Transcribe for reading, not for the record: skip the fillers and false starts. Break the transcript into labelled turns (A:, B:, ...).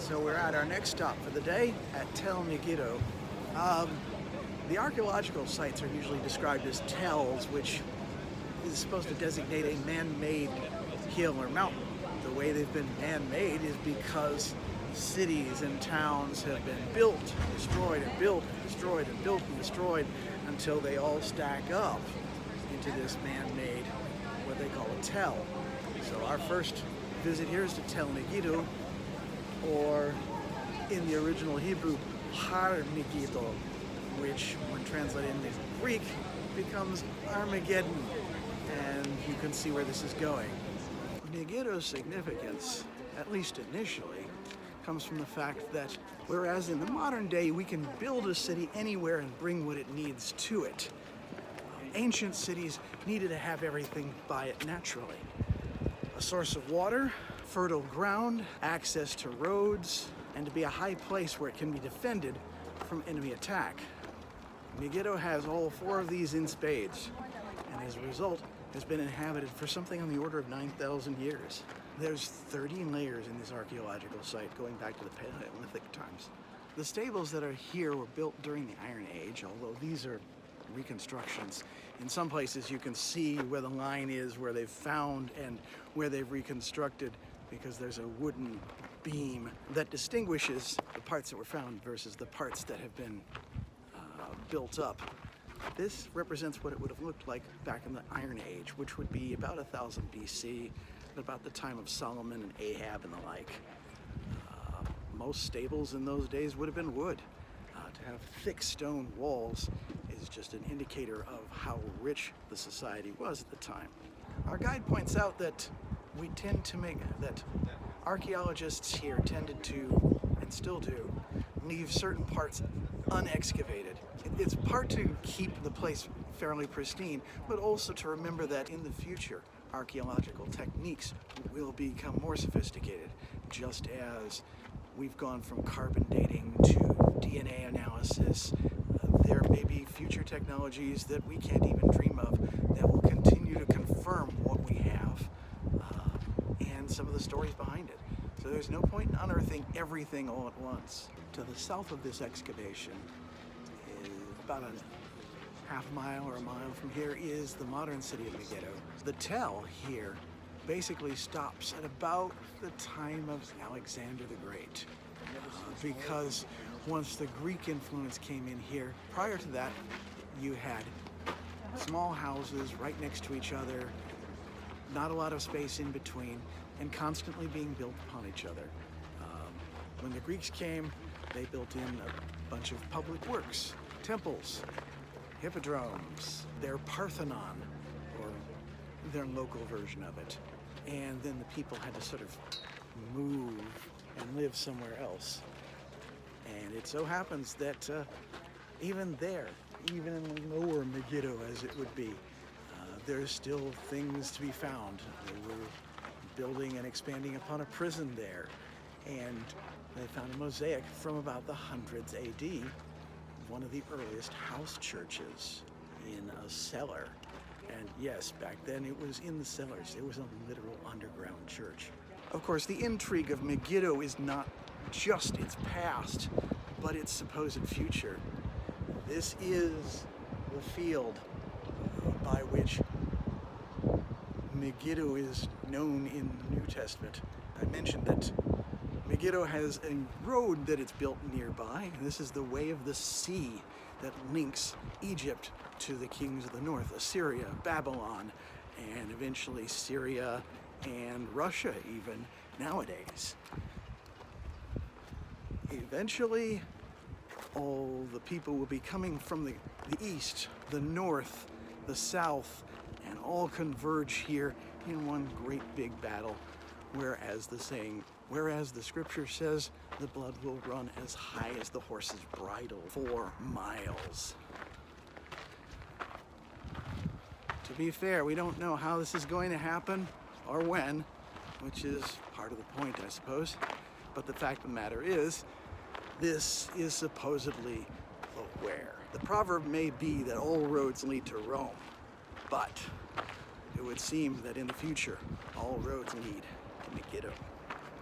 A: So we're at our next stop for the day at Tel Megiddo. The archaeological sites are usually described as tells, which is supposed to designate a man-made hill or mountain. The way they've been man-made is because cities and towns have been built, destroyed, and built, and destroyed, and built, and destroyed until they all stack up into this man-made, what they call a tell. So our first visit here is to Tel Megiddo, or in the original Hebrew, Har Megiddo, which when translated into Greek becomes Armageddon, and you can see where this is going. Megiddo's significance, at least initially, comes from the fact that whereas in the modern day we can build a city anywhere and bring what it needs to it, ancient cities needed to have everything by it naturally. A source of water, fertile ground, access to roads, and to be a high place where it can be defended from enemy attack. Megiddo has all four of these in spades, and as a result has been inhabited for something on the order of 9,000 years. There's 13 layers in this archaeological site going back to the Paleolithic times. The stables that are here were built during the Iron Age, although these are reconstructions. In some places you can see where the line is, where they've found and where they've reconstructed, because there's a wooden beam that distinguishes the parts that were found versus the parts that have been built up. This represents what it would have looked like back in the Iron Age, which would be about 1000 BC, at about the time of Solomon and Ahab and the like. Most stables in those days would have been wood. To have thick stone walls is just an indicator of how rich the society was at the time. Our guide points out that archaeologists here tended to, and still do, leave certain parts unexcavated. It's part to keep the place fairly pristine, but also to remember that in the future, archaeological techniques will become more sophisticated, just as we've gone from carbon dating to DNA analysis. There may be future technologies that we can't even dream of that will continue to confirm what we have and some of the stories behind it. So there's no point in unearthing everything all at once. To the south of this excavation, is about a half mile or a mile from here, is the modern city of Megiddo. The tell here basically stops at about the time of Alexander the Great, because once the Greek influence came in here, prior to that you had small houses right next to each other, not a lot of space in between, and constantly being built upon each other. When the Greeks came, they built in a bunch of public works, temples, hippodromes, their Parthenon, or their local version of it. And then the people had to sort of move and live somewhere else. And it so happens that even there, even in lower Megiddo as it would be, there's still things to be found. They were building and expanding upon a prison there, and they found a mosaic from about the hundreds AD, one of the earliest house churches in a cellar. And yes, back then it was in the cellars. It was a literal underground church. Of course, the intrigue of Megiddo is not just its past, but its supposed future. This is the field by which Megiddo is known in the New Testament. I mentioned that Megiddo has a road that it's built nearby. This is the Way of the Sea that links Egypt to the kings of the north, Assyria, Babylon, and eventually Syria and Russia even nowadays. Eventually, all the people will be coming from the east, the north, the south, and all converge here in one great big battle, whereas the scripture says the blood will run as high as the horse's bridle, 4 miles. To be fair, we don't know how this is going to happen or when, which is part of the point, I suppose. But the fact of the matter is, this is supposedly the where. The proverb may be that all roads lead to Rome, but it would seem that in the future, all roads lead to Megiddo.